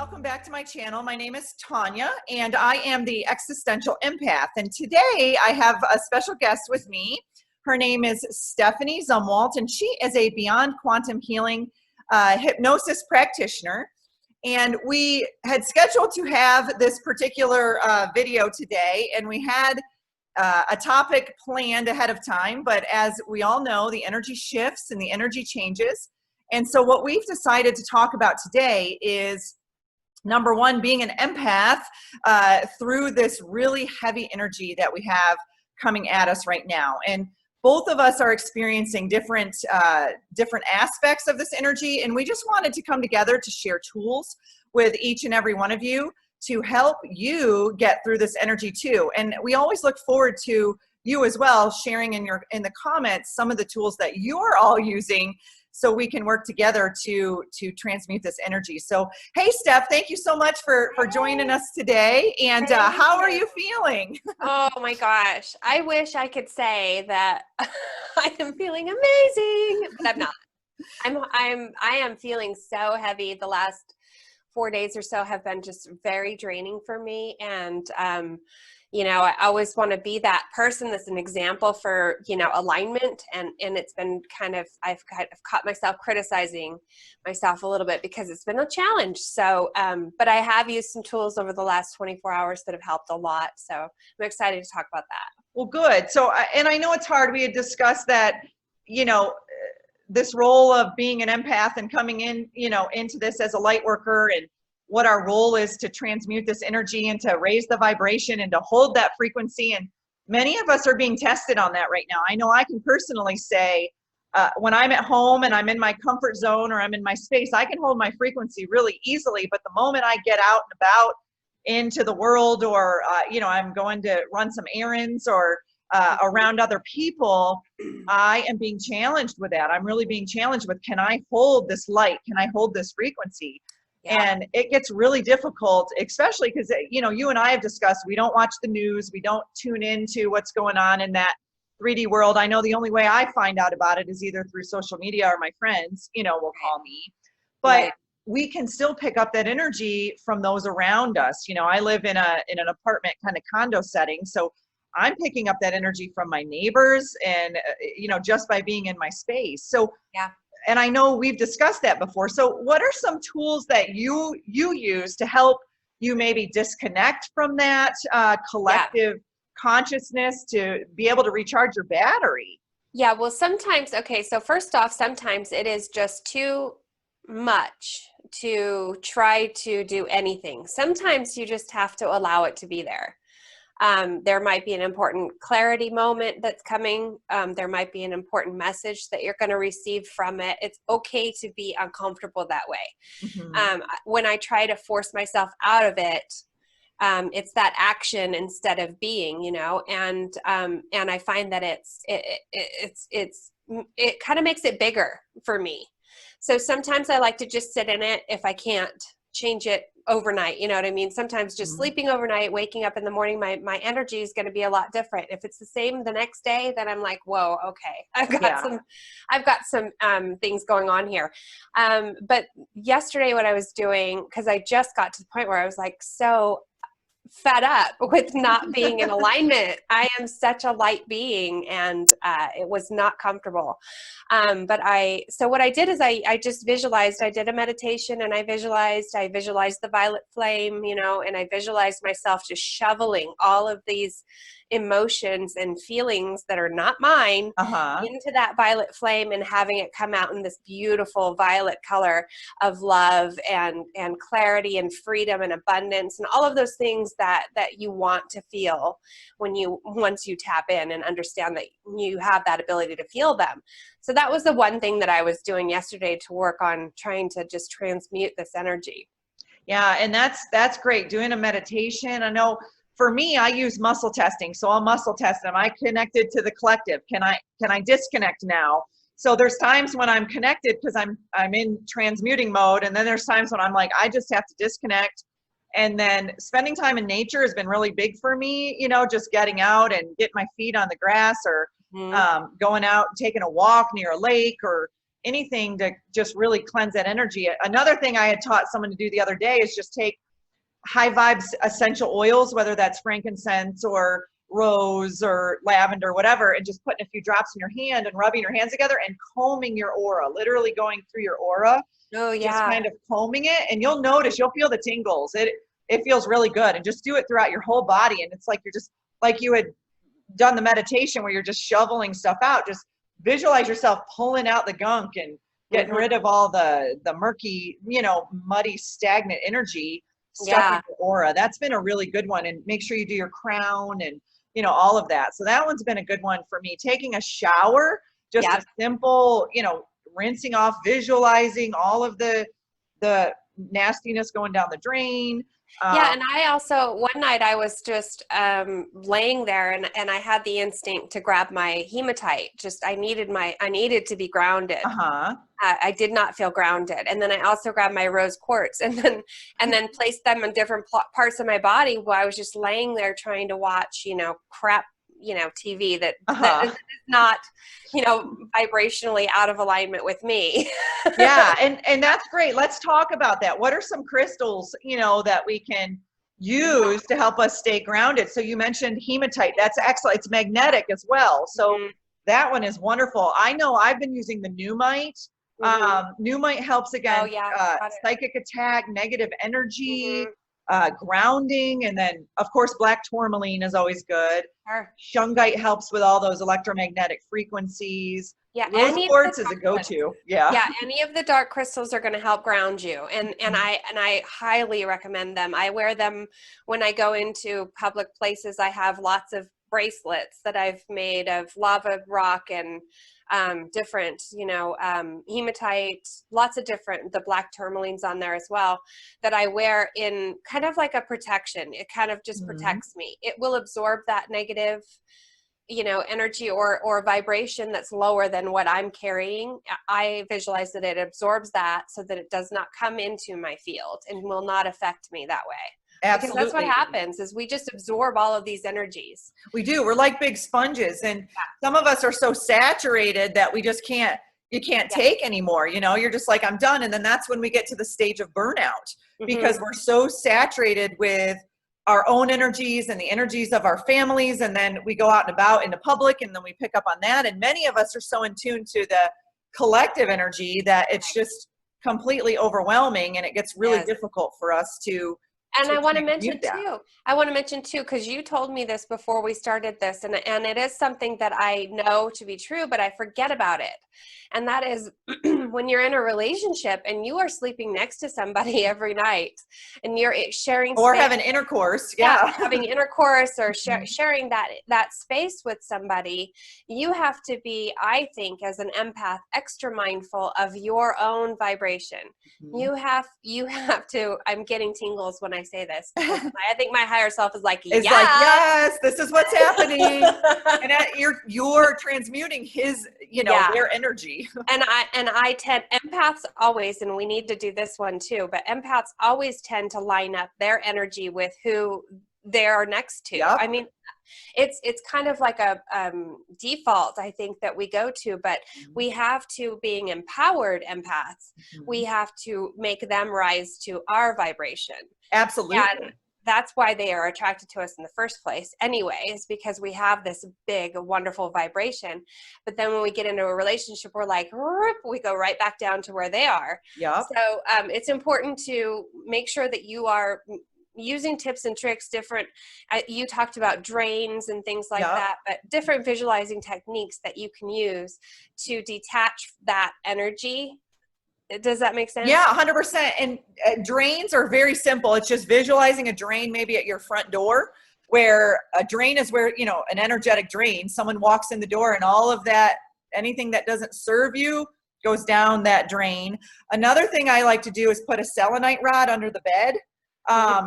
welcome back to my channel. My name is Tanya, and I am the existential empath. And today I have a special guest with me. Her name is Stephanie Zumwalt, and she is a Beyond Quantum Healing hypnosis practitioner. And we had scheduled to have this particular video today, and we had a topic planned ahead of time. But as we all know, the energy shifts and the energy changes. And so what we've decided to talk about today is, number one, being an empath through this really heavy energy that we have coming at us right now. And both of us are experiencing different aspects of this energy, and we just wanted to come together to share tools with each and every one of you to help you get through this energy too. And we always look forward to you as well sharing in the comments some of the tools that you're all using, so we can work together to transmute this energy. So, hey, Steph, thank you so much for joining us today. And how are you feeling? Oh my gosh. I wish I could say that I am feeling amazing, but I'm not. I am feeling so heavy. The last 4 days or so have been just very draining for me. And, you know, I always want to be that person that's an example for, you know, alignment. And it's been I've caught myself criticizing myself a little bit because it's been a challenge. So, but I have used some tools over the last 24 hours that have helped a lot. So I'm excited to talk about that. Well, good. So, and I know it's hard. We had discussed that, you know, this role of being an empath and coming in, you know, into this as a light worker, and what our role is to transmute this energy and to raise the vibration and to hold that frequency. And many of us are being tested on that right now. I know I can personally say, when I'm at home and I'm in my comfort zone or I'm in my space, I can hold my frequency really easily. But the moment I get out and about into the world, or, you know, I'm going to run some errands or around other people, I am being challenged with that. I'm really being challenged with, can I hold this light? Can I hold this frequency? Yeah. And it gets really difficult, especially because, you know, you and I have discussed, we don't watch the news. We don't tune into what's going on in that 3D world. I know the only way I find out about it is either through social media or my friends, you know, will call me. But right, we can still pick up that energy from those around us. You know, I live in an apartment kind of condo setting. So I'm picking up that energy from my neighbors and, you know, just by being in my space. So yeah. And I know we've discussed that before. So what are some tools that you use to help you maybe disconnect from that collective consciousness to be able to recharge your battery? Yeah, well, sometimes, okay, so first off, sometimes it is just too much to try to do anything. Sometimes you just have to allow it to be there. There might be an important clarity moment that's coming. There might be an important message that you're going to receive from it. It's okay to be uncomfortable that way. Mm-hmm. When I try to force myself out of it, it's that action instead of being, you know, and I find that it kind of makes it bigger for me. So sometimes I like to just sit in it if I can't change it overnight. You know what I mean? Sometimes just sleeping overnight, waking up in the morning, my energy is going to be a lot different. If it's the same the next day, then I'm like, whoa, okay, I've got some things going on here. But yesterday what I was doing, because I just got to the point where I was like so fed up with not being in alignment. I am such a light being, and it was not comfortable. So what I did is I just visualized. I did a meditation, and I visualized the violet flame, you know, and I visualized myself just shoveling all of these emotions and feelings that are not mine into that violet flame, and having it come out in this beautiful violet color of love and clarity and freedom and abundance and all of those things that you want to feel once you tap in and understand that you have that ability to feel them. So that was the one thing that I was doing yesterday to work on trying to just transmute this energy. Yeah, and that's great. Doing a meditation. I know for me, I use muscle testing. So I'll muscle test. Am I connected to the collective? Can I disconnect now? So there's times when I'm connected because I'm in transmuting mode, and then there's times when I'm like, I just have to disconnect. And then spending time in nature has been really big for me, you know, just getting out and getting my feet on the grass, or going out and taking a walk near a lake, or anything to just really cleanse that energy. Another thing I had taught someone to do the other day is just take high vibes essential oils, whether that's frankincense or rose or lavender, whatever, and just putting a few drops in your hand and rubbing your hands together and combing your aura, literally going through your aura. Oh yeah. Just kind of combing it, and you'll notice, you'll feel the tingles. It feels really good. And just do it throughout your whole body. And it's like you're just like you had done the meditation where you're just shoveling stuff out. Just visualize yourself pulling out the gunk and getting rid of all the murky, muddy, stagnant energy stuck in your aura. That's been a really good one. And make sure you do your crown and, all of that. So that one's been a good one for me. Taking a shower, just a simple, rinsing off, visualizing all of the nastiness going down the drain. And I also, one night I was just laying there and I had the instinct to grab my hematite. I needed to be grounded. I did not feel grounded. And then I also grabbed my rose quartz and then placed them in different parts of my body while I was just laying there trying to watch, crap, TV that is not, vibrationally out of alignment with me. Yeah. And that's great. Let's talk about that. What are some crystals, that we can use to help us stay grounded? So you mentioned hematite. That's excellent. It's magnetic as well. So that one is wonderful. I know I've been using the Pneumite. Pneumite helps against psychic attack, negative energy, grounding. And then of course, black tourmaline is always good. Shungite helps with all those electromagnetic frequencies. Yeah, rose quartz is a go-to. Yeah, any of the dark crystals are going to help ground you, and I highly recommend them. I wear them when I go into public places. I have lots of bracelets that I've made of lava rock and different, hematite, lots of different, the black tourmaline's on there as well, that I wear in kind of like a protection. It kind of just protects me. It will absorb that negative, energy or vibration that's lower than what I'm carrying. I visualize that it absorbs that so that it does not come into my field and will not affect me that way. Absolutely. Because that's what happens is we just absorb all of these energies. We do. We're like big sponges, and some of us are so saturated that we just can't take anymore. You're just like, I'm done. And then that's when we get to the stage of burnout because we're so saturated with our own energies and the energies of our families. And then we go out and about in the public and then we pick up on that. And many of us are so in tune to the collective energy that it's just completely overwhelming, and it gets really difficult for us to. And I want to mention too, because you told me this before we started this, and it is something that I know to be true, but I forget about it. And that is when you're in a relationship and you are sleeping next to somebody every night and you're sharing or space, having intercourse, having intercourse or sharing that space with somebody, you have to be, I think, as an empath, extra mindful of your own vibration. You have to, I'm getting tingles when I say this. I think my higher self is like, yes, this is what's happening. And you're transmuting his, their energy. And I tend, empaths always, and we need to do this one too, but empaths always tend to line up their energy with who they're next to. I mean, it's kind of like a default, I think, that we go to, but we have to, being empowered empaths, we have to make them rise to our vibration. Absolutely. And that's why they are attracted to us in the first place anyway, is because we have this big, wonderful vibration. But then when we get into a relationship, we're like, we go right back down to where they are. So it's important to make sure that you are using tips and tricks, different, you talked about drains and things like that, but different visualizing techniques that you can use to detach that energy. Does that make sense? Yeah, 100%. And drains are very simple. It's just visualizing a drain maybe at your front door, where a drain is where, an energetic drain, someone walks in the door and all of that, anything that doesn't serve you goes down that drain. Another thing I like to do is put a selenite rod under the bed.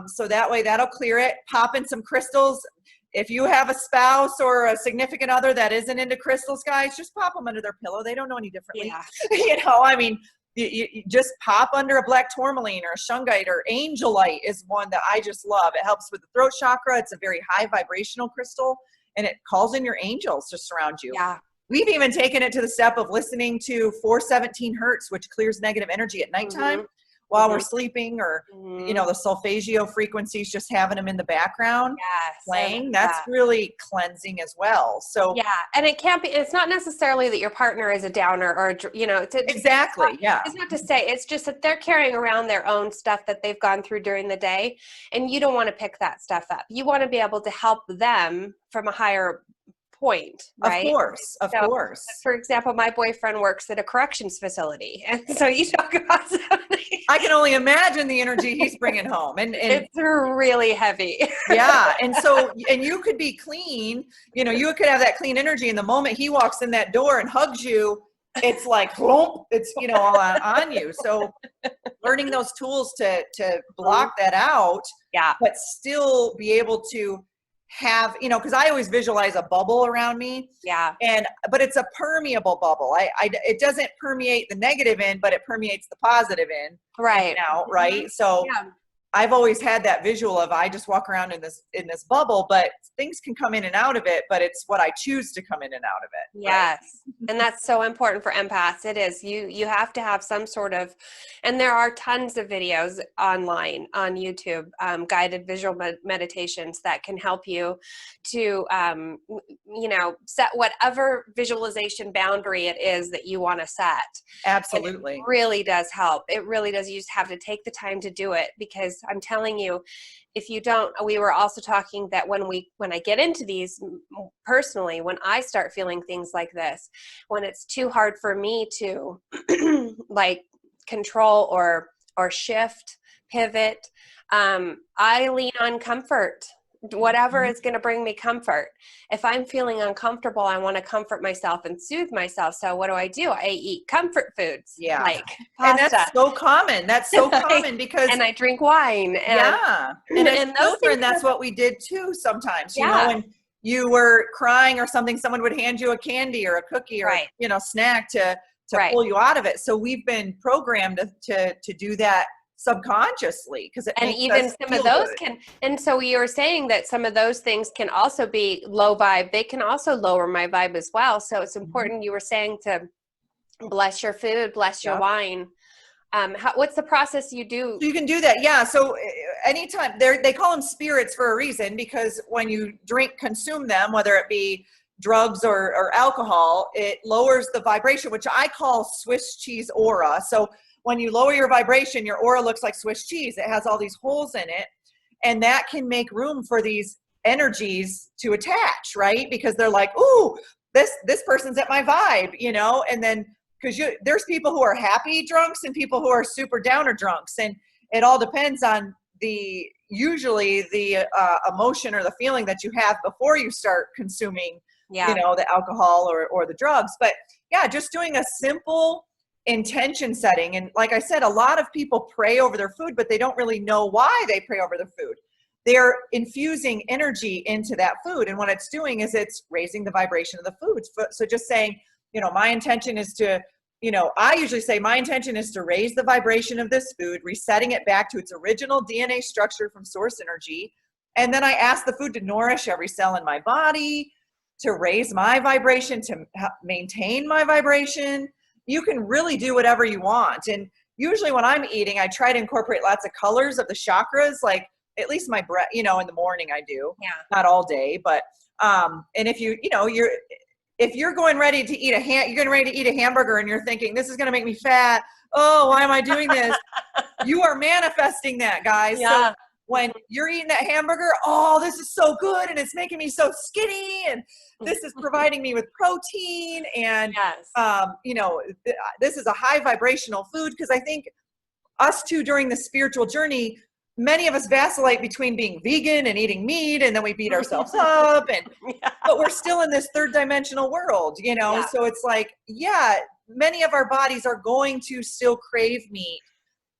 So that way that'll clear it. Pop in some crystals. If you have a spouse or a significant other that isn't into crystals, guys, just pop them under their pillow. They don't know any differently. You just pop under a black tourmaline or a shungite, or angelite is one that I just love. It helps with the throat chakra. It's a very high vibrational crystal, and it calls in your angels to surround you. we've even taken it to the step of listening to 417 hertz, which clears negative energy at nighttime while we're sleeping, or, you know, the solfeggio frequencies, just having them in the background playing. That's really cleansing as well. So yeah, and it can't be, it's not necessarily that your partner is a downer or, you know, exactly. It's not to say, it's just that they're carrying around their own stuff that they've gone through during the day, and you don't want to pick that stuff up. You want to be able to help them from a higher point, right? Of course. For example, my boyfriend works at a corrections facility, and so you talk about somebody. I can only imagine the energy he's bringing home, and it's really heavy. Yeah, and so, and you could be clean, you know, you could have that clean energy, and the moment he walks in that door and hugs you, it's like, it's, you know, all on you. So learning those tools to block that out, but still be able to have, you know, because I always visualize a bubble around me. But it's a permeable bubble. It doesn't permeate the negative in, but it permeates the positive in. Right. Now, right. So I've always had that visual of, I just walk around in this bubble, but things can come in and out of it, but it's what I choose to come in and out of it. Yes. Right? And that's so important for empaths. It is. You have to have some sort of, and there are tons of videos online on YouTube, guided visual meditations that can help you to, you know, set whatever visualization boundary it is that you want to set. Absolutely. And it really does help. It really does. You just have to take the time to do it, because I'm telling you, if you don't, we were also talking that when I get into these personally, when I start feeling things like this, when it's too hard for me to like control or shift, pivot, I lean on comfort. Whatever is going to bring me comfort. If I'm feeling uncomfortable, I want to comfort myself and soothe myself. So what do? I eat comfort foods. Like pasta. And that's so common. That's so common because. And I drink wine. And, and as children, that's what we did too sometimes. You know, when you were crying or something, someone would hand you a candy or a cookie or you know, snack to pull you out of it. So we've been programmed to do that subconsciously, because and even some of those can, and so you were saying that some of those things can also be low vibe. They can also lower my vibe as well. So it's important. You were saying to bless your food, bless your wine. What's the process you do? So you can do that. So anytime they call them spirits for a reason, because when you consume them, whether it be drugs or alcohol, it lowers the vibration, which I call Swiss cheese aura. So when you lower your vibration, your aura looks like Swiss cheese. It has all these holes in it, and that can make room for these energies to attach, right? Because they're like, ooh, this person's at my vibe, you know? And then, because there's people who are happy drunks and people who are super downer drunks, and it all depends on usually the emotion or the feeling that you have before you start consuming, you know, the alcohol or the drugs. But just doing a simple intention setting. And like I said, a lot of people pray over their food, but they don't really know why they pray over their food. They're infusing energy into that food. And what it's doing is it's raising the vibration of the food. So just saying, you know, my intention is to, you know, I usually say my intention is to raise the vibration of this food, resetting it back to its original DNA structure from source energy. And then I ask the food to nourish every cell in my body, to raise my vibration, to maintain my vibration. You can really do whatever you want. And usually when I'm eating, I try to incorporate lots of colors of the chakras, like at least my breath, you know, in the morning I do, not all day, but, and if if you're going ready to eat you're getting ready to eat a hamburger and you're thinking, this is going to make me fat. Oh, why am I doing this? You are manifesting that, guys. So when you're eating that hamburger, oh, this is so good, and it's making me so skinny, and this is providing me with protein, and you know, this is a high vibrational food. Because I think us too, during the spiritual journey, many of us vacillate between being vegan and eating meat, and then we beat ourselves up, and but we're still in this third dimensional world, you know. So it's like, many of our bodies are going to still crave meat,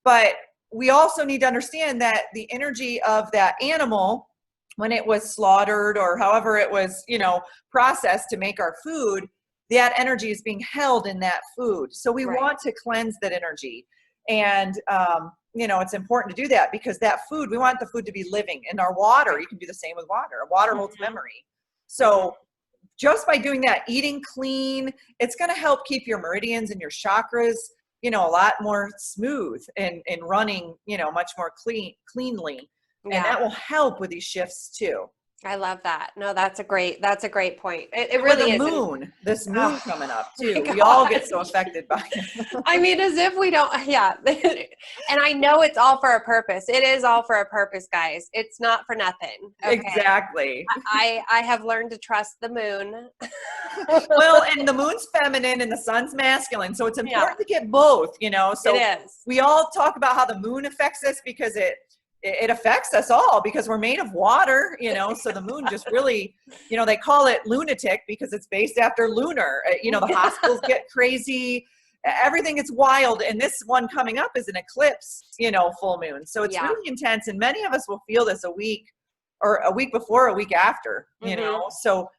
but we also need to understand that the energy of that animal, when it was slaughtered or however it was, you know, processed to make our food, that energy is being held in that food. So we want to cleanse that energy. And, you know, it's important to do that, because that food, we want the food to be living. In our water, you can do the same with water. Water holds memory. So just by doing that, eating clean, it's going to help keep your meridians and your chakras, you know, a lot more smooth and running, you know, much more cleanly. And that will help with these shifts too. I love that. No, that's a great point. It With really the is. moon, this moon coming up too. My We all God. get so affected by it. I mean, as if we don't, yeah. And I know it's all for a purpose. It is all for a purpose, guys. It's not for nothing. Okay? Exactly. I have learned to trust the moon. Well, and the moon's feminine and the sun's masculine. So it's important to get both, you know. So it is. we all talk about how the moon affects us because it affects us all because we're made of water, you know, so the moon just really, you know, they call it lunatic because it's based after lunar. You know, the hospitals get crazy, everything is wild. And this one coming up is an eclipse, you know, full moon. So it's really intense. And many of us will feel this a week before, a week after, you know. So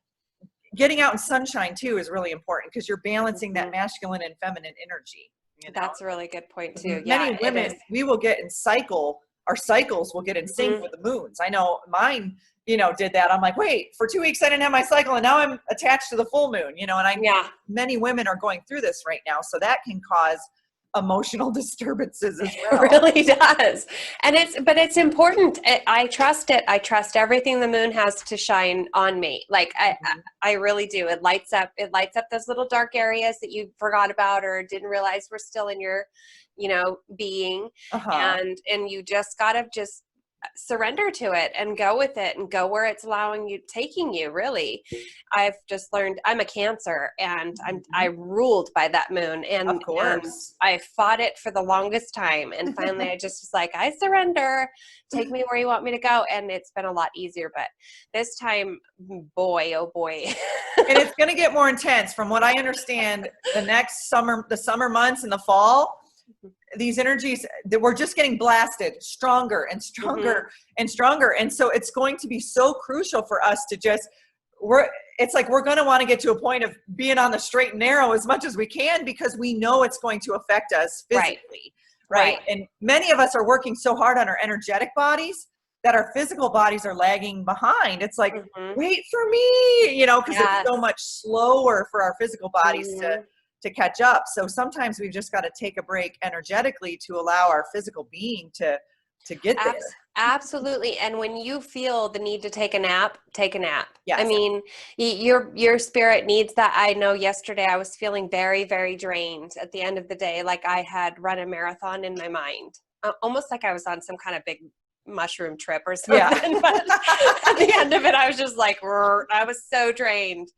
getting out in sunshine too is really important because you're balancing that masculine and feminine energy. You know? That's a really good point too. Many women, we will get in our cycles will get in sync with the moons. I know mine, you know, did that. I'm like, wait, for 2 weeks I didn't have my cycle and now I'm attached to the full moon, you know, and many women are going through this right now. So that can cause emotional disturbances as well. It really does. And it's important. I trust it. I trust everything the moon has to shine on me. Like I really do. It lights up those little dark areas that you forgot about or didn't realize were still in your, you know, being. And you just gotta just surrender to it and go with it and go where it's taking you really. I've just learned I'm a Cancer and I ruled by that moon and, of course. and I fought it for the longest time. And finally I just was like, I surrender, take me where you want me to go. And it's been a lot easier, but this time, boy, oh boy. And it's going to get more intense from what I understand the summer months and the fall. These energies that we're just getting blasted stronger and stronger and stronger. And so it's going to be so crucial for us to it's like we're going to want to get to a point of being on the straight and narrow as much as we can because we know it's going to affect us physically. Right. And many of us are working so hard on our energetic bodies that our physical bodies are lagging behind. It's like, wait for me, you know, because it's so much slower for our physical bodies to catch up. So sometimes we've just got to take a break energetically to allow our physical being to get there. Absolutely. And when you feel the need to take a nap, take a nap. Yes. I mean, your spirit needs that. I know yesterday I was feeling very, very drained at the end of the day. Like I had run a marathon in my mind, almost like I was on some kind of big mushroom trip or something. Yeah. But at the end of it, I was just like, I was so drained.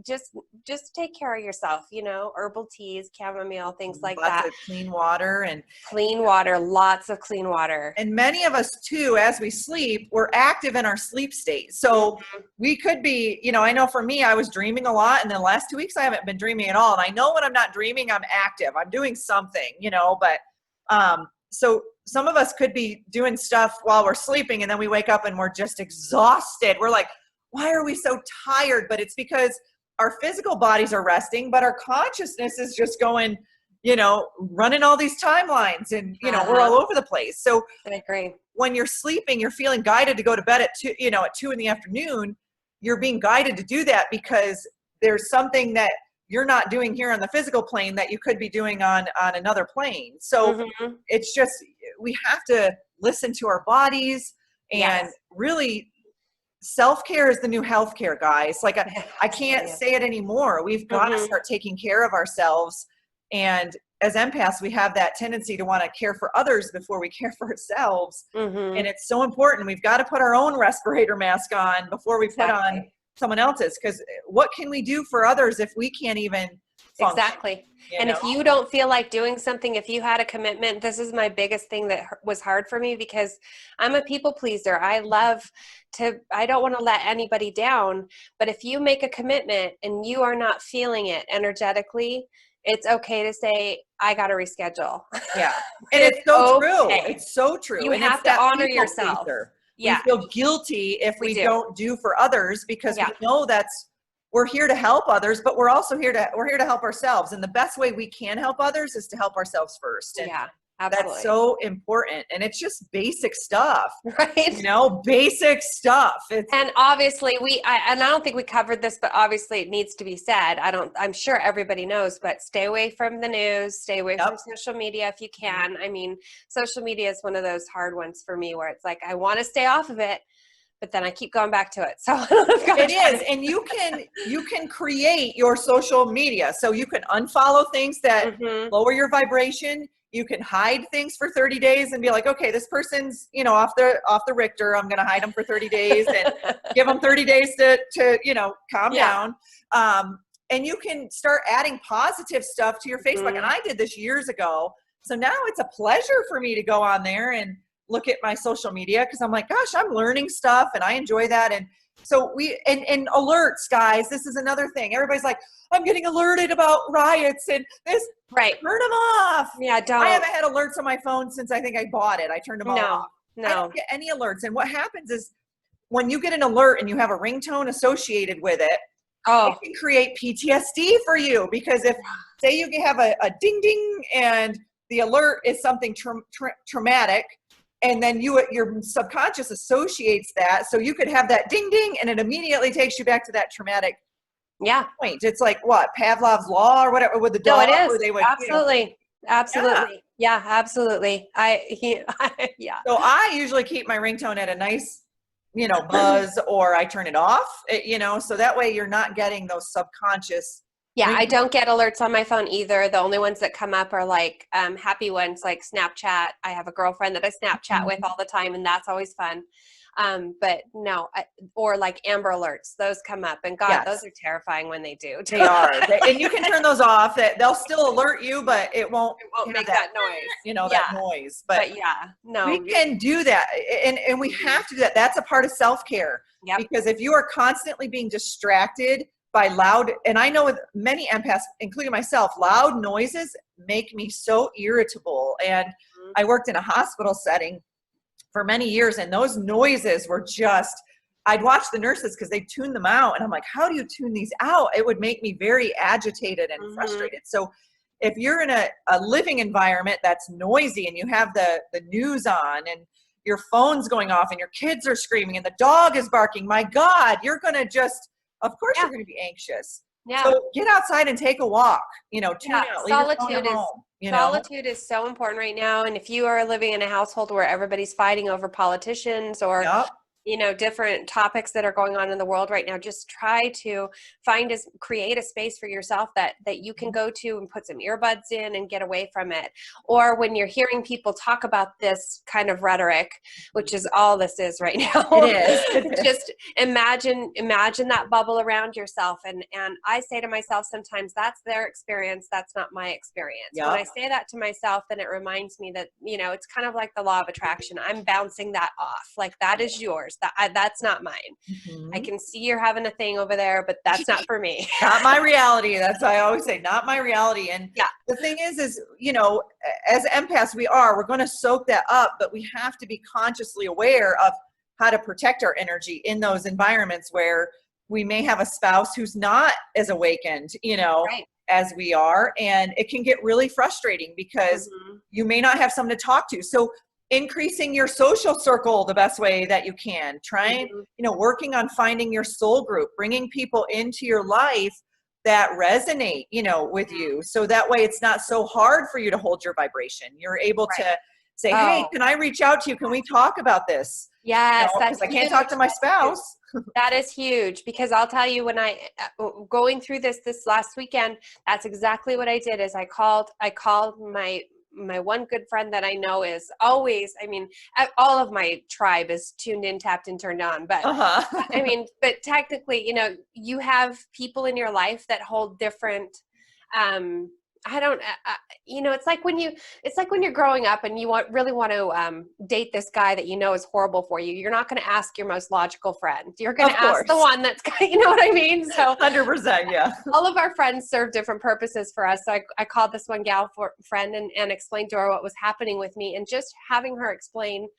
Just take care of yourself, you know, herbal teas, chamomile, things like that. Lots of clean water lots of clean water. And many of us too, as we sleep, we're active in our sleep state. So we could be, you know, I know for me, I was dreaming a lot and the last 2 weeks I haven't been dreaming at all. And I know when I'm not dreaming, I'm active, I'm doing something, you know, but, so some of us could be doing stuff while we're sleeping and then we wake up and we're just exhausted. We're like, why are we so tired? But it's because our physical bodies are resting, but our consciousness is just going, you know, running all these timelines and, you know, we're all over the place. So I agree. When you're sleeping, you're feeling guided to go to bed at 2 p.m. You're being guided to do that because there's something that you're not doing here on the physical plane that you could be doing on another plane. So it's just, we have to listen to our bodies and really self-care is the new healthcare, guys. Like I can't say it anymore. We've got to start taking care of ourselves. And as empaths, we have that tendency to want to care for others before we care for ourselves. And it's so important. We've got to put our own respirator mask on before we put on someone else's, because what can we do for others if we can't even function? Exactly. And if you don't feel like doing something, if you had a commitment, this is my biggest thing that was hard for me because I'm a people pleaser. I don't want to let anybody down, but if you make a commitment and you are not feeling it energetically, it's okay to say, I got to reschedule. Yeah. And it's so true. It's so true. You and have to honor yourself. Pleaser. Yeah. We feel guilty if we don't do for others because we know we're here to help others, but we're also here to help ourselves. And the best way we can help others is to help ourselves first. And That's Absolutely. so important. And it's just basic stuff, Right. basic stuff. And obviously and I don't think we covered this, but obviously it needs to be said. I'm sure everybody knows, but stay away from the news, stay away from social media if you can. I mean, social media is one of those hard ones for me where it's like, I want to stay off of it, but then I keep going back to it. So it is. And you can create your social media. So you can unfollow things that lower your vibration. You can hide things for 30 days and be like, okay, this person's, off the Richter. I'm going to hide them for 30 days and give them 30 days to calm down. And you can start adding positive stuff to your Facebook. And I did this years ago. So now it's a pleasure for me to go on there and look at my social media, because I'm like, gosh, I'm learning stuff and I enjoy that. And so and alerts, guys, this is another thing. Everybody's like, I'm getting alerted about riots and this. Right. Turn them off. Yeah, don't. I haven't had alerts on my phone since I think I bought it. I turned them all off. No. I don't get any alerts. And what happens is when you get an alert and you have a ringtone associated with it, it can create PTSD for you. Because if, say you have a ding ding and the alert is something traumatic, and then your subconscious associates that. So you could have that ding ding and it immediately takes you back to that traumatic point. It's like what, Pavlov's law or whatever with the dog? No, it is. Where they would, Absolutely. Absolutely. Yeah, absolutely. Yeah. So I usually keep my ringtone at a nice, buzz, or I turn it off, so that way you're not getting those subconscious. Yeah, I don't get alerts on my phone either. The only ones that come up are like happy ones, like Snapchat. I have a girlfriend that I Snapchat with all the time, and that's always fun. But no, or like Amber Alerts, those come up, and God, those are terrifying when they do. They are, and you can turn those off. They'll still alert you, but it won't make that noise. That noise. But yeah, no, we can do that, and we have to do that. That's a part of self-care. Because if you are constantly being distracted by loud, and I know with many empaths, including myself, loud noises make me so irritable. And I worked in a hospital setting for many years, and those noises were just, I'd watch the nurses because they tune them out, and I'm like, how do you tune these out? It would make me very agitated and frustrated. So if you're in a living environment that's noisy and you have the news on and your phone's going off and your kids are screaming and the dog is barking, my God, you're going to just, of course you're going to be anxious. So get outside and take a walk, tune out. Solitude is so important right now. And if you are living in a household where everybody's fighting over politicians or different topics that are going on in the world right now, just try to create a space for yourself that you can go to and put some earbuds in and get away from it. Or when you're hearing people talk about this kind of rhetoric, which is all this is right now, it is. Just imagine that bubble around yourself. And I say to myself sometimes, that's their experience, that's not my experience. When I say that to myself, then it reminds me that, it's kind of like the law of attraction. I'm bouncing that off. Like, that is yours. That's not mine. I can see you're having a thing over there, but that's not for me. Not my reality. That's why I always say, not my reality. And the thing is, as empaths, we're going to soak that up, but we have to be consciously aware of how to protect our energy in those environments where we may have a spouse who's not as awakened, as we are. And it can get really frustrating because you may not have someone to talk to. So increasing your social circle the best way that you can. Trying, working on finding your soul group, bringing people into your life that resonate, with you. So that way it's not so hard for you to hold your vibration. You're able to say, hey, can I reach out to you? Can we talk about this? Yes. Because I can't talk to my spouse. That is huge, because I'll tell you, when I going through this last weekend, that's exactly what I did. Is I called my one good friend that I know is always, all of my tribe is tuned in, tapped and turned on, but but technically, you have people in your life that hold different, it's like when you're growing up and you really want to date this guy that is horrible for you. You're not going to ask your most logical friend. You're going to ask the one that's, you know what I mean? So 100%, yeah. All of our friends serve different purposes for us. So I called this one friend and explained to her what was happening with me, and just having her explain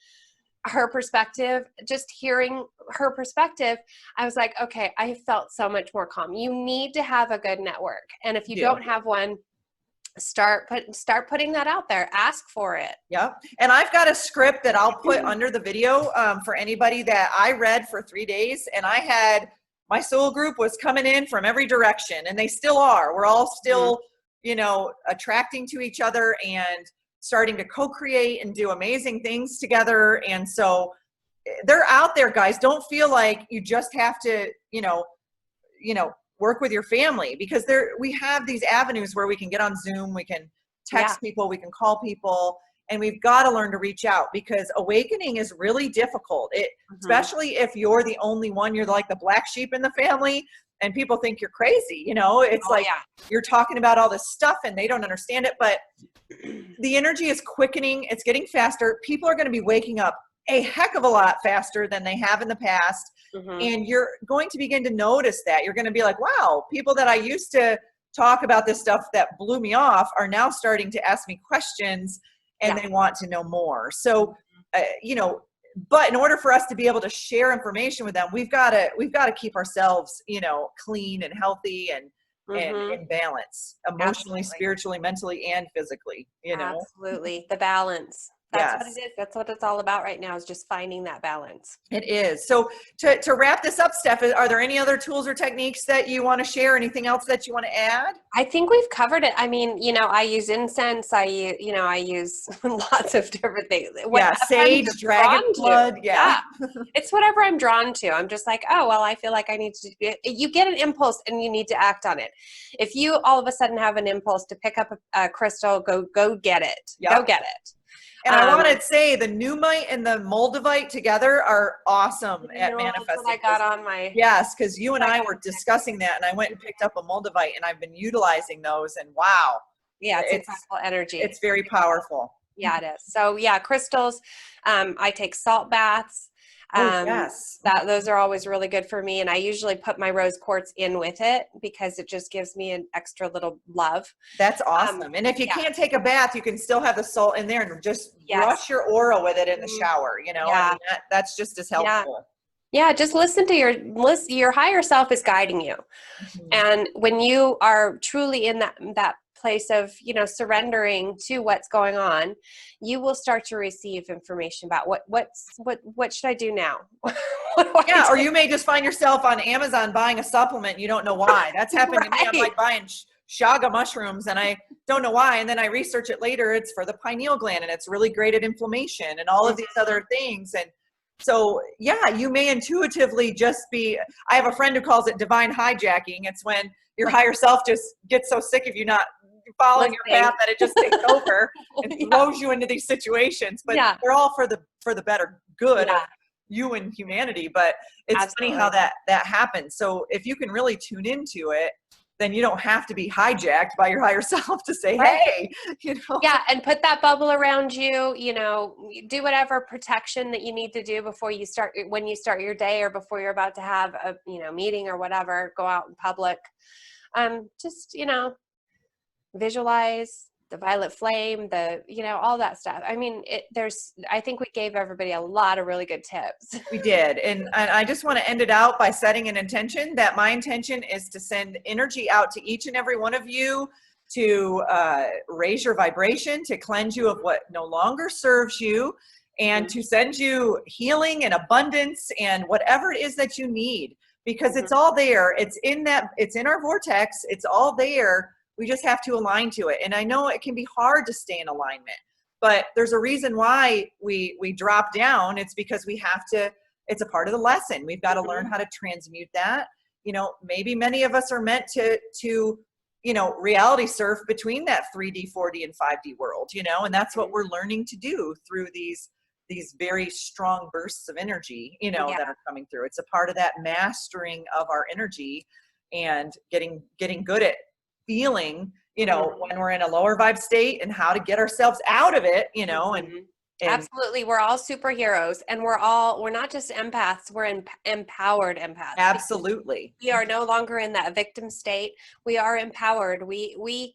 her perspective, just hearing her perspective, I was like, okay, I felt so much more calm. You need to have a good network. And if you don't have one, start putting that out there. Ask for it. Yep. And I've got a script that I'll put under the video for anybody that I read for 3 days. And I had, my soul group was coming in from every direction, and they still are. We're all still, you know, attracting to each other and starting to co-create and do amazing things together. And so they're out there, guys. Don't feel like you just have to, you know, work with your family, because we have these avenues where we can get on Zoom, we can text people, we can call people, and we've got to learn to reach out, because awakening is really difficult. Especially if you're the only one, you're like the black sheep in the family, and people think you're crazy. You know, it's you're talking about all this stuff and they don't understand it, but the energy is quickening. It's getting faster. People are going to be waking up a heck of a lot faster than they have in the past. And you're going to begin to notice that. You're going to be like, wow, people that I used to talk about this stuff that blew me off are now starting to ask me questions, and they want to know more. So, you know, but in order for us to be able to share information with them, we've got to keep ourselves, you know, clean and healthy and in balance, emotionally, spiritually, mentally, and physically, you know. Absolutely. The balance. That's what it is. That's what it's all about right now, is just finding that balance. It is. So to wrap this up, Steph, are there any other tools or techniques that you want to share? Anything else that you want to add? I think we've covered it. I mean, you know, I use incense. I use lots of different things. Sage, dragon blood. Yeah. It's whatever I'm drawn to. I'm just like, oh, well, I feel like I need to do it. You get an impulse and you need to act on it. If you all of a sudden have an impulse to pick up a crystal, go get it. Go get it. And I want to say the Numite and the Moldavite together are awesome at manifesting. That's what I got on my... Yes, because you and I were discussing that, and I went and picked up a Moldavite, and I've been utilizing those, and wow. Yeah, it's incredible energy. It's very powerful. Yeah, it is. So yeah, crystals. I take salt baths. Those are always really good for me, and I usually put my rose quartz in with it because it just gives me an extra little love. That's awesome. And if you can't take a bath, you can still have the salt in there and just brush your aura with it in the shower. You know, I mean, that's just as helpful. Yeah, just listen to your higher self is guiding you, and when you are truly in that place of, you know, surrendering to what's going on, you will start to receive information about what should I do now? Or you may just find yourself on Amazon buying a supplement. You don't know why. That's happened to me. I'm like buying shaga mushrooms and I don't know why. And then I research it later. It's for the pineal gland and it's really great at inflammation and all of these other things. And so, you may intuitively just be, I have a friend who calls it divine hijacking. It's when your higher self just gets so sick of you not following your path that it just takes over and throws you into these situations, but they're all for the better good of you and humanity. But it's funny how that happens. So if you can really tune into it, then you don't have to be hijacked by your higher self to say, hey, you know. Yeah, and put that bubble around you, you know, do whatever protection that you need to do when you start your day or before you're about to have a, you know, meeting or whatever, go out in public. Just, you know, visualize the violet flame, all that stuff. I mean, I think we gave everybody a lot of really good tips. We did. And I just want to end it out by setting an intention that my intention is to send energy out to each and every one of you to raise your vibration, to cleanse you of what no longer serves you, and to send you healing and abundance and whatever it is that you need, because it's all there. It's in our vortex. It's all there. We just have to align to it. And I know it can be hard to stay in alignment, but there's a reason why we drop down. It's because we have to, it's a part of the lesson. We've got to learn how to transmute that. You know, maybe many of us are meant to, you know, reality surf between that 3D, 4D, and 5D world, you know, and that's what we're learning to do through these very strong bursts of energy, you know, that are coming through. It's a part of that mastering of our energy and getting good at feeling, you know, when we're in a lower vibe state and how to get ourselves out of it, you know, and absolutely. We're all superheroes, and we're not just empaths. We're empowered empaths. Absolutely. We are no longer in that victim state. We are empowered. We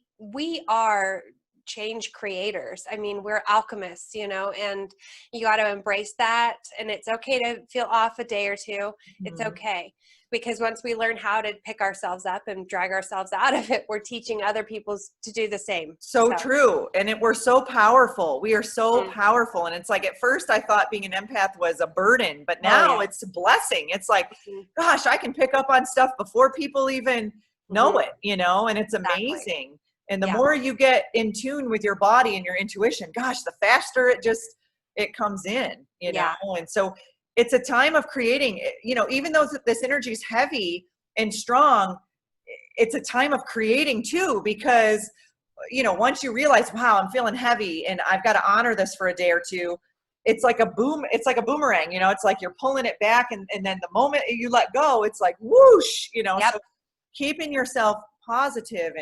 are change creators. I mean, we're alchemists, you know, and you got to embrace that. And it's okay to feel off a day or two. It's okay. Because once we learn how to pick ourselves up and drag ourselves out of it, we're teaching other people to do the same. So true. And we're so powerful. We are so powerful. And it's like, at first I thought being an empath was a burden, but now it's a blessing. It's like, gosh, I can pick up on stuff before people even know it, you know, and it's amazing. And the more you get in tune with your body and your intuition, gosh, the faster it comes in, you know? And so it's a time of creating, you know, even though this energy is heavy and strong, it's a time of creating too, because, you know, once you realize, wow, I'm feeling heavy and I've got to honor this for a day or two, it's like a boomerang, you know, it's like you're pulling it back. And then the moment you let go, it's like whoosh, you know, so keeping yourself positive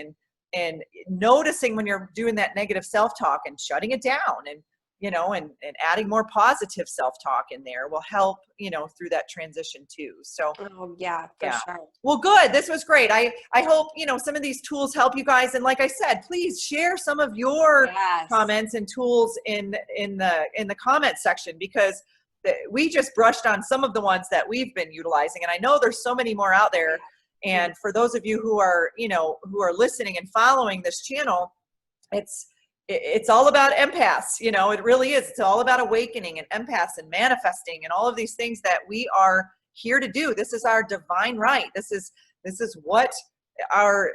and noticing when you're doing that negative self-talk and shutting it down, and you know, and adding more positive self-talk in there will help, you know, through that transition too. So for sure. Well, good. This was great. I hope, you know, some of these tools help you guys. And like I said, please share some of your comments and tools in the comment section, because we just brushed on some of the ones that we've been utilizing. And I know there's so many more out there. And for those of you who are, you know, who are listening and following this channel, it's all about empaths, you know, it really is. It's all about awakening and empaths and manifesting and all of these things that we are here to do. This is our divine right. This is what our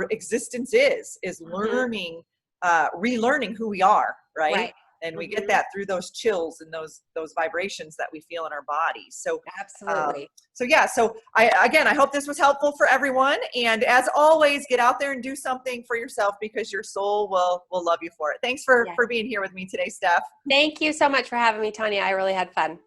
existence is learning, relearning who we are, right? And we get that through those chills and those vibrations that we feel in our bodies. So absolutely. So I hope this was helpful for everyone. And as always, get out there and do something for yourself, because your soul will love you for it. Thanks for being here with me today, Steph. Thank you so much for having me, Tanya. I really had fun.